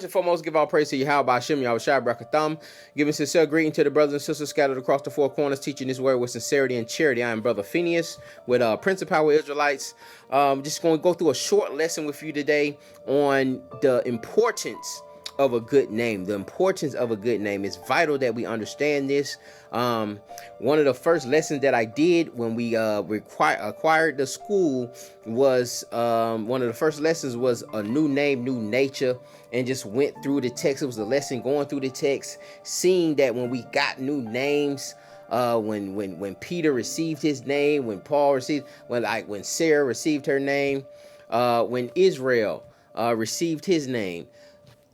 First and foremost, give all praise to Yahweh Hashem, Yahweh Shai Brakatham. Giving sincere greeting to the brothers and sisters scattered across the four corners, teaching this word with sincerity and charity. I am Brother Phineas with Prince of Power Israelites. Just going to go through a short lesson with you today on the importance of a good name. The importance of a good name. It's vital that we understand this. One of the first lessons that I did when we acquired the school was one of the first lessons was a new name, new nature, and just went through the text. It was a lesson going through the text, seeing that when we got new names, when Peter received his name, when Paul received, when Sarah received her name, when Israel received his name,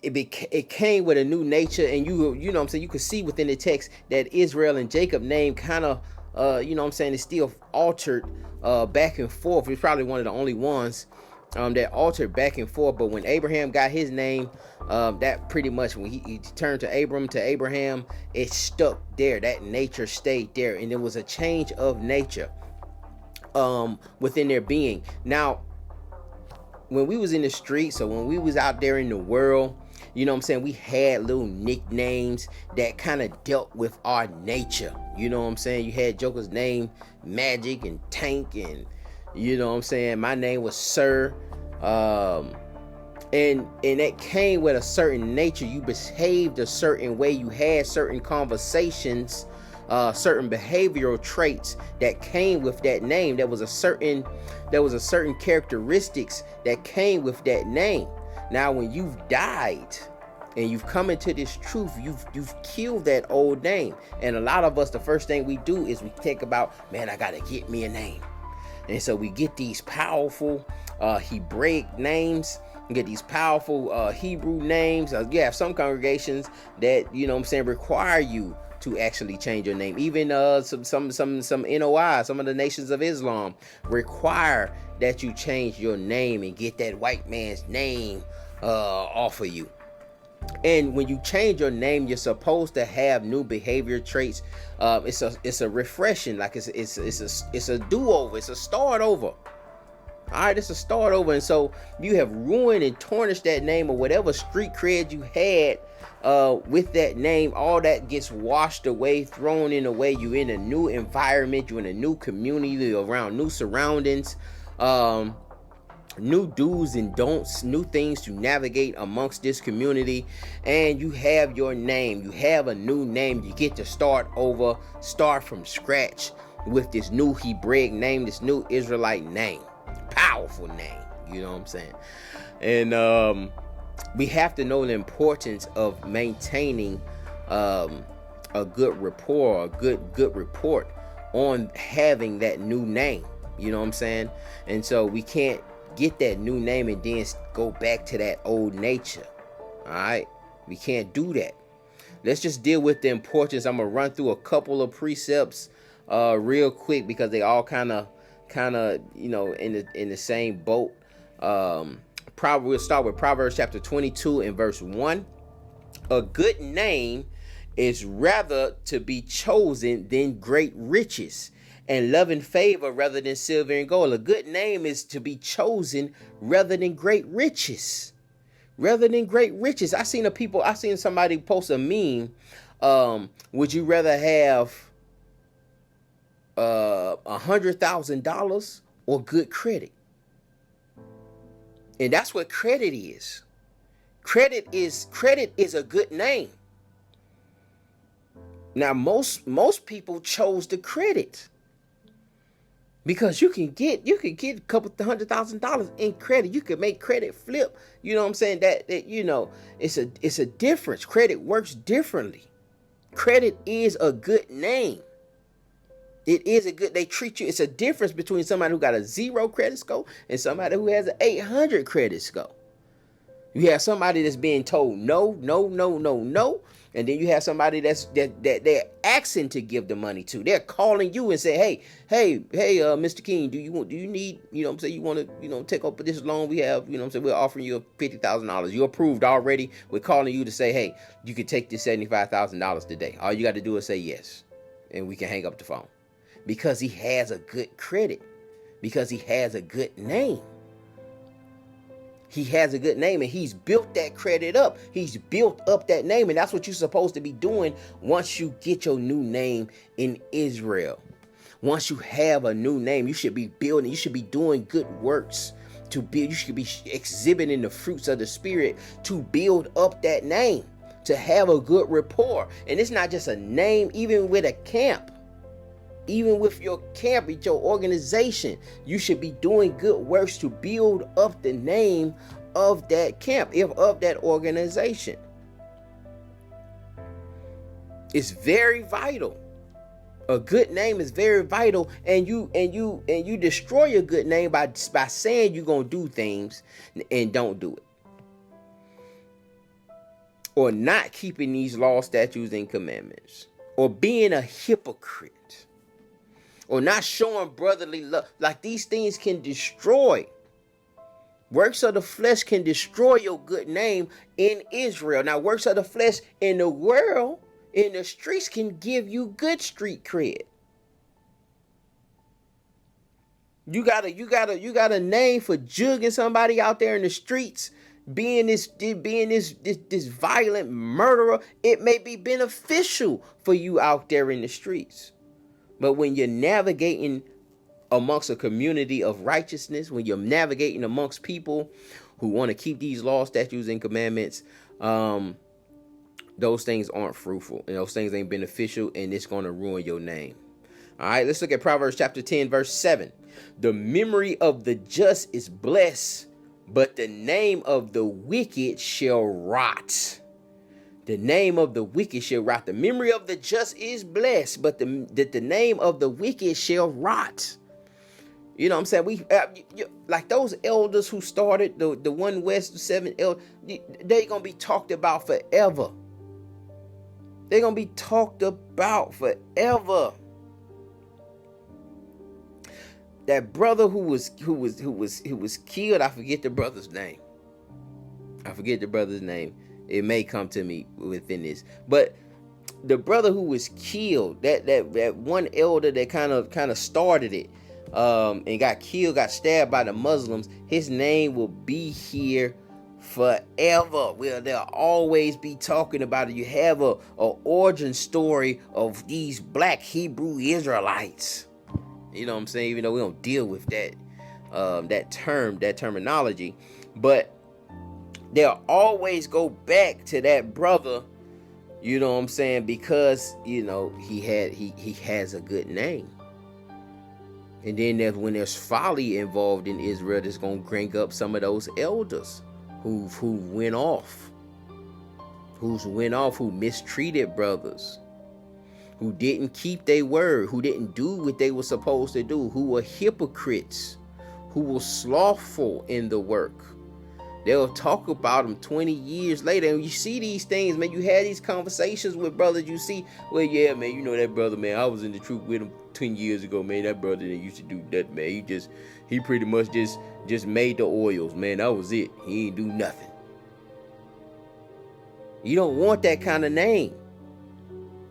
it came with a new nature. And you know what I'm saying, you could see within the text that Israel and Jacob name kind of you know what I'm saying, is still altered back and forth. It's probably one of the only ones that altered back and forth. But when Abraham got his name, that pretty much when he turned to Abraham, it stuck there. That nature stayed there, and there was a change of nature within their being. Now, when we was in the streets, so when we was out there in the world, you know what I'm saying, we had little nicknames that kind of dealt with our nature. You know what I'm saying? You had Joker's name, Magic and Tank, and you know what I'm saying, my name was Sir. And that came with a certain nature. You behaved a certain way. You had certain conversations, certain behavioral traits that came with that name. There was a certain characteristics that came with that name. Now, when you've died and you've come into this truth, you've killed that old name. And a lot of us, the first thing we do is we think about, man, I gotta get me a name. And so we get these powerful Hebraic names, get these powerful Hebrew names. You have some congregations that, you know what I'm saying, require you to actually change your name. Even some NOI, some of the nations of Islam require that you change your name and get that white man's name off of you. And when you change your name, you're supposed to have new behavior traits. It's a refreshing, like it's a do-over, it's a start over. All right, it's a start over. And so you have ruined and tarnished that name, or whatever street cred you had with that name. All that gets washed away, thrown in away. You're in a new environment, you're in a new community, around new surroundings, new do's and don'ts, new things to navigate amongst this community. And you have your name, you have a new name. You get to start over, start from scratch with this new Hebraic name, this new Israelite name. Powerful name, you know what I'm saying? And we have to know the importance of maintaining a good rapport, a good report on having that new name, you know what I'm saying? And so we can't get that new name and then go back to that old nature. All right, we can't do that. Let's just deal with the importance. I'm gonna run through a couple of precepts real quick, because they all kind of you know, in the same boat. We'll start with Proverbs chapter 22 and verse 1. A good name is rather to be chosen than great riches, and love and favor rather than silver and gold. A good name is to be chosen rather than great riches. Rather than great riches. I seen somebody post a meme. Would you rather have $100,000 or good credit? And that's what credit is. Credit is a good name. Now, most people chose the credit, because you can get a couple $100,000 in credit. You can make credit flip. You know what I'm saying? That you know, it's a difference. Credit works differently. Credit is a good name. It is they treat you. It's a difference between somebody who got a 0 credit score and somebody who has an 800 credit score. You have somebody that's being told no, and then you have somebody that they're asking to give the money to. They're calling you and say, hey, Mr. King, do you need, you know what I'm saying, you want to, you know, take up this loan we have, you know what I'm saying, we're offering you $50,000. You approved already. We're calling you to say, hey, you can take this $75,000 today. All you got to do is say yes, and we can hang up the phone. Because he has a good credit, because he has a good name. He has a good name, and he's built that credit up. He's built up that name, and that's what you're supposed to be doing once you get your new name in Israel. Once you have a new name, you should be building, you should be doing good works to build. You should be exhibiting the fruits of the Spirit to build up that name, to have a good rapport. And it's not just a name, even with a camp. Even with your camp, with your organization, you should be doing good works to build up the name of that camp, of that organization. It's very vital. A good name is very vital, and you destroy a good name by saying you're gonna do things and don't do it, or not keeping these laws, statutes, and commandments, or being a hypocrite, or not showing brotherly love. Like, these things can destroy. Works of the flesh can destroy your good name in Israel. Now, works of the flesh in the world, in the streets, can give you good street cred. You got a name for jugging somebody out there in the streets, being this violent murderer. It may be beneficial for you out there in the streets. But when you're navigating amongst a community of righteousness, when you're navigating amongst people who want to keep these laws, statutes, and commandments, those things aren't fruitful, and those things ain't beneficial, and it's going to ruin your name. All right, let's look at Proverbs chapter 10, verse 7. The memory of the just is blessed, but the name of the wicked shall rot. The name of the wicked shall rot. The memory of the just is blessed, but the name of the wicked shall rot. You know what I'm saying? We like those elders who started the One West, the 7 elders. They're gonna be talked about forever. They're gonna be talked about forever. That brother who was killed. I forget the brother's name. It may come to me within this, but the brother who was killed, that one elder that kind of started it, and got killed, got stabbed by the Muslims. His name will be here forever. Well, they'll always be talking about it. You have a origin story of these black Hebrew Israelites. You know what I'm saying? Even though we don't deal with that terminology, but they'll always go back to that brother, you know what I'm saying, because, you know, he has a good name. And then when there's folly involved in Israel, that's going to bring up some of those elders who went off, who mistreated brothers, who didn't keep their word, who didn't do what they were supposed to do, who were hypocrites, who were slothful in the work. They'll talk about them 20 years later. And you see these things, man. You had these conversations with brothers. You see, well, yeah, man, you know that brother, man. I was in the troop with him 10 years ago, man. That brother that used to do that, man. He pretty much just made the oils, man. That was it. He ain't do nothing. You don't want that kind of name.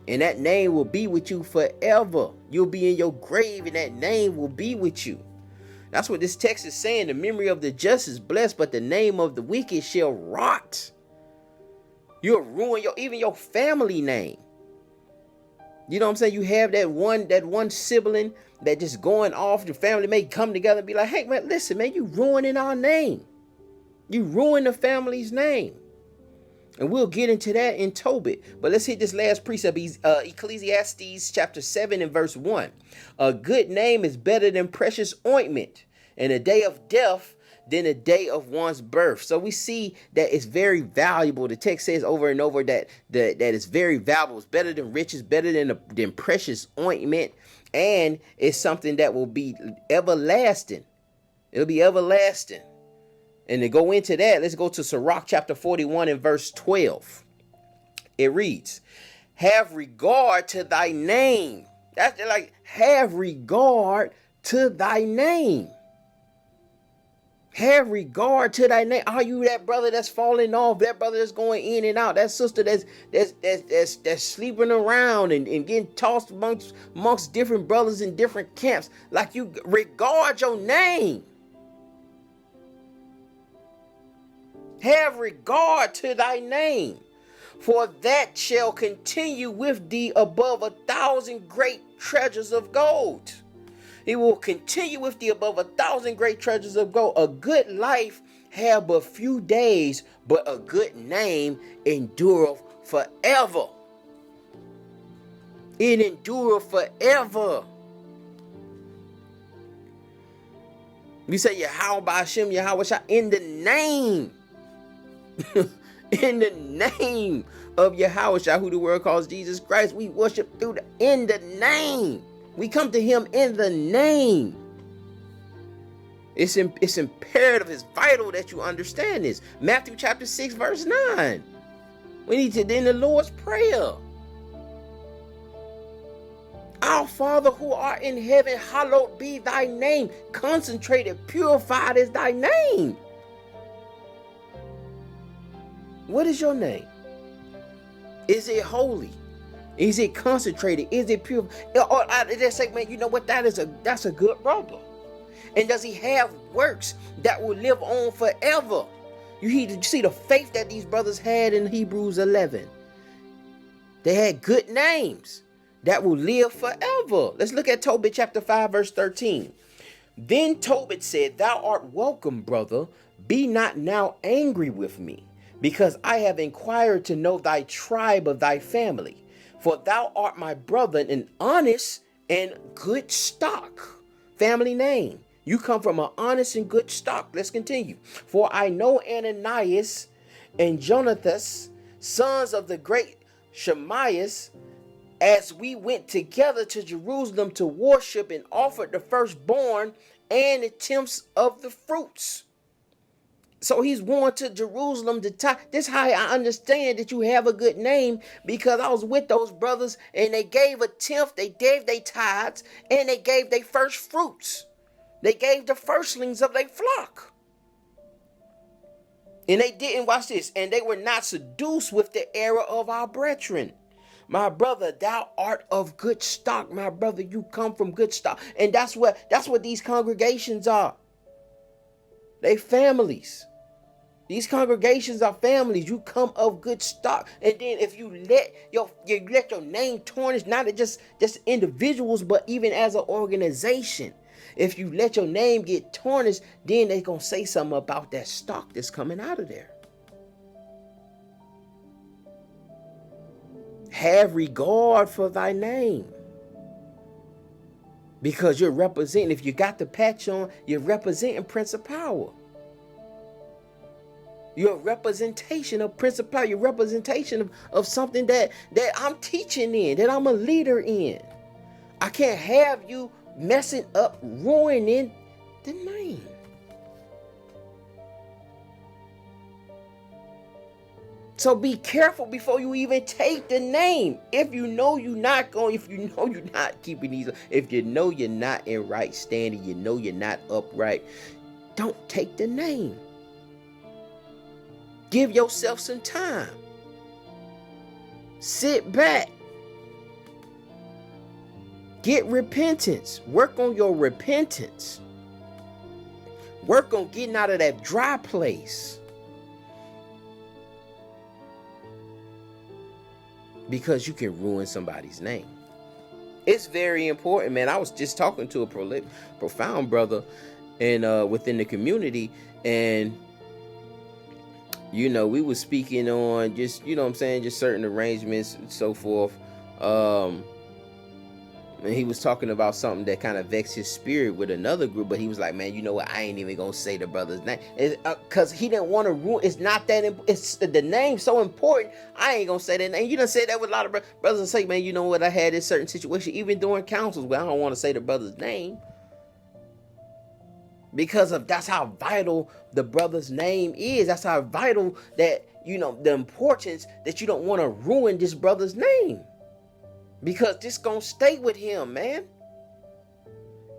And that name will be with you forever. You'll be in your grave, and that name will be with you. That's what this text is saying. The memory of the just is blessed, but the name of the wicked shall rot. You'll ruin even your family name. You know what I'm saying? You have that one sibling that just going off. The family may come together and be like, hey, man, listen, man, you ruining our name. You ruin the family's name. And we'll get into that in Tobit. But let's hit this last precept. Ecclesiastes chapter 7 and verse 1. A good name is better than precious ointment, and a day of death than a day of one's birth. So we see that it's very valuable. The text says over and over that it's very valuable. It's better than riches, better than precious ointment. And it's something that will be everlasting. It'll be everlasting. And to go into that, let's go to Sirach chapter 41 and verse 12. It reads, have regard to thy name. That's like, have regard to thy name. Have regard to thy name. Are you that brother that's falling off? That brother that's going in and out? That sister that's sleeping around and getting tossed amongst different brothers in different camps? Like, you regard your name. Have regard to thy name, for that shall continue with thee above 1,000 great treasures of gold. It will continue with thee above 1,000 great treasures of gold. A good life have but few days, but a good name endureth forever. It endureth forever. We say Yahweh Hashem, Yahweh Shah, in the name. In the name of Yahweh Shah, who the world calls Jesus Christ. We worship in the name. We come to him in the name. It's imperative, it's vital that you understand this. Matthew chapter 6, verse 9. We need to, in the Lord's Prayer. Our Father who art in heaven, hallowed be thy name. Concentrated, purified is thy name. What is your name? Is it holy? Is it concentrated? Is it pure? Or they say, man, you know what? That's a good brother. And does he have works that will live on forever? You see the faith that these brothers had in Hebrews 11. They had good names that will live forever. Let's look at Tobit chapter 5, verse 13. Then Tobit said, thou art welcome, brother. Be not now angry with me, because I have inquired to know thy tribe of thy family. For thou art my brother, an honest and good stock. Family name. You come from an honest and good stock. Let's continue. For I know Ananias and Jonathan, sons of the great Shemaiah, as we went together to Jerusalem to worship and offered the firstborn and the tenths of the fruits. So he's going to Jerusalem to tie. This is how I understand that you have a good name, because I was with those brothers and they gave a tenth, they gave their tithes, and they gave their first fruits. They gave the firstlings of their flock. And they didn't, watch this, and they were not seduced with the error of our brethren. My brother, thou art of good stock. My brother, you come from good stock. And that's what these congregations are. They families. These congregations are families. You come of good stock. And then if you let your name tarnish, not just individuals, but even as an organization. If you let your name get tarnished, then they're going to say something about that stock that's coming out of there. Have regard for thy name. Because you're representing, if you got the patch on, you're representing Prince of Power. You're a representation of Prince of Power. You're a representation of something that I'm teaching in, that I'm a leader in. I can't have you messing up, ruining the name. So be careful before you even take the name. If you know you're not keeping these, if you know you're not in right standing, you know you're not upright, don't take the name. Give yourself some time. Sit back. Get repentance. Work on your repentance. Work on getting out of that dry place. Because you can ruin somebody's name. It's very important, man. I was just talking to a profound brother within the community, and we were speaking on just, just certain arrangements and so forth. And he was talking about something that kind of vexed his spirit with another group, but he was like, man, you know what? I ain't even gonna say the brother's name, because he didn't want to ruin. It's not that. It's the name so important. I ain't gonna say that name. You done said that with a lot of brothers and say, man, you know what? I had this certain situation, even during councils, where I don't want to say the brother's name, because that's how vital the brother's name is. That's how vital that, the importance that you don't want to ruin this brother's name. Because this gonna stay with him, man.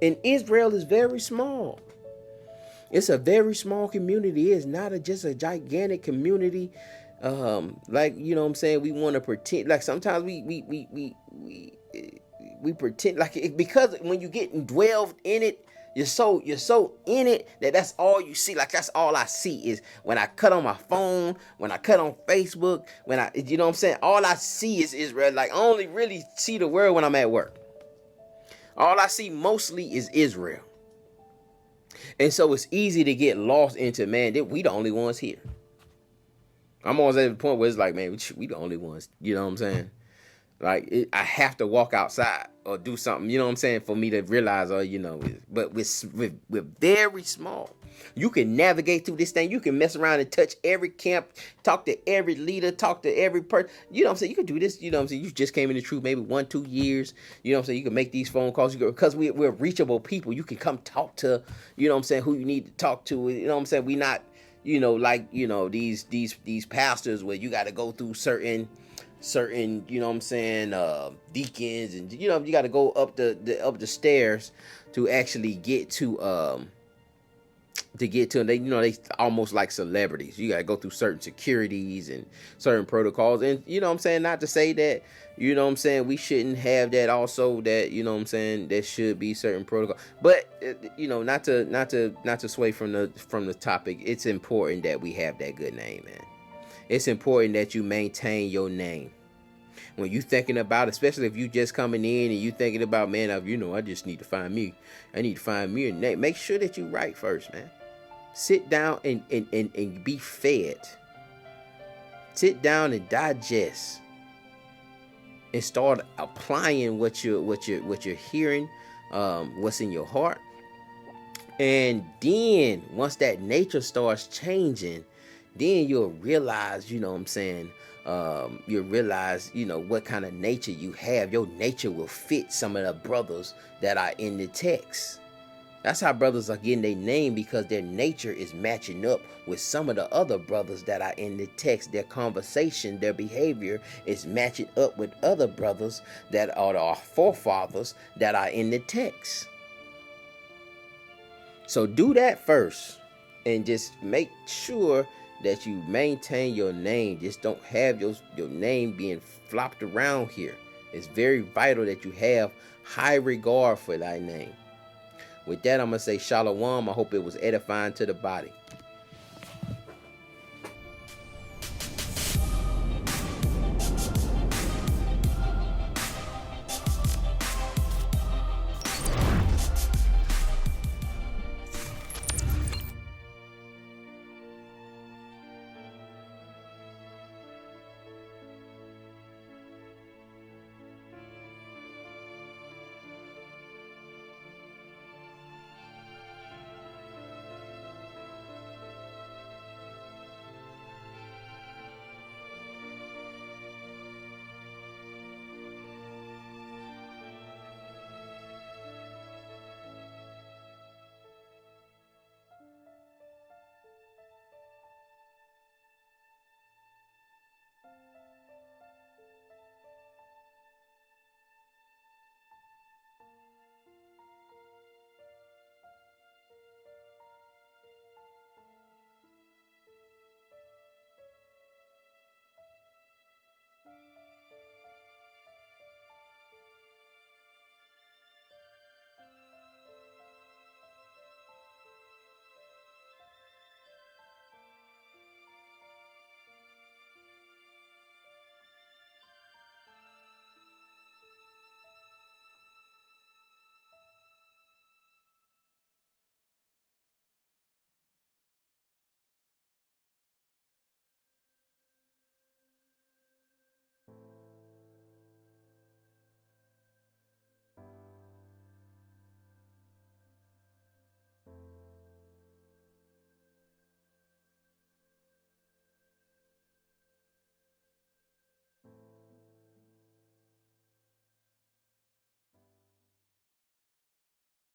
And Israel is very small. It's a very small community. It's not just a gigantic community. We want to pretend. Like sometimes we pretend, like because when you get indwelled in it, You're so in it that that's all you see. Like that's all I see is when I cut on my phone, when I cut on Facebook, when I, you know what I'm saying? All I see is Israel. Like I only really see the world when I'm at work. All I see mostly is Israel. And so it's easy to get lost into, man, that we the only ones here. I'm always at the point where it's like, man, we the only ones. You know what I'm saying? Like I have to walk outside or do something, you know what I'm saying, for me to realize, or you know, but with very small, you can navigate through this thing. You can mess around and touch every camp, talk to every leader, talk to every person. You know what I'm saying? You can do this. You know what I'm saying? You just came in the truth maybe 1-2 years. You know what I'm saying? You can make these phone calls because we're reachable people. You can come talk to, you know what I'm saying, who you need to talk to. You know what I'm saying? We not, you know, like, you know, these pastors where you got to go through certain, you know what I'm saying, deacons, and you know, you got to go up the stairs to actually get to them. They, you know, they almost like celebrities. You got to go through certain securities and certain protocols, and you know what I'm saying, not to say that, you know what I'm saying, we shouldn't have that also, that, you know what I'm saying, there should be certain protocol, but you know, not to sway from the topic. It's important that we have that good name, man. It's important that you maintain your name. When you thinking about, especially if you just coming in and you thinking about, man, you know, I just need to find me. I need to find me a name. Make sure that you write first, man. Sit down and be fed. Sit down and digest. And start applying what you're hearing, what's in your heart. And then once that nature starts changing, then you'll realize, you know what I'm saying, you'll realize, you know, what kind of nature you have. Your nature will fit some of the brothers that are in the text. That's how brothers are getting their name, because their nature is matching up with some of the other brothers that are in the text. Their conversation, their behavior is matching up with other brothers that are our forefathers that are in the text. So do that first and just make sure that you maintain your name. Just don't have your name being flopped around here. It's very vital that you have high regard for thy name. With that, I'm going to say shalom. I hope it was edifying to the body.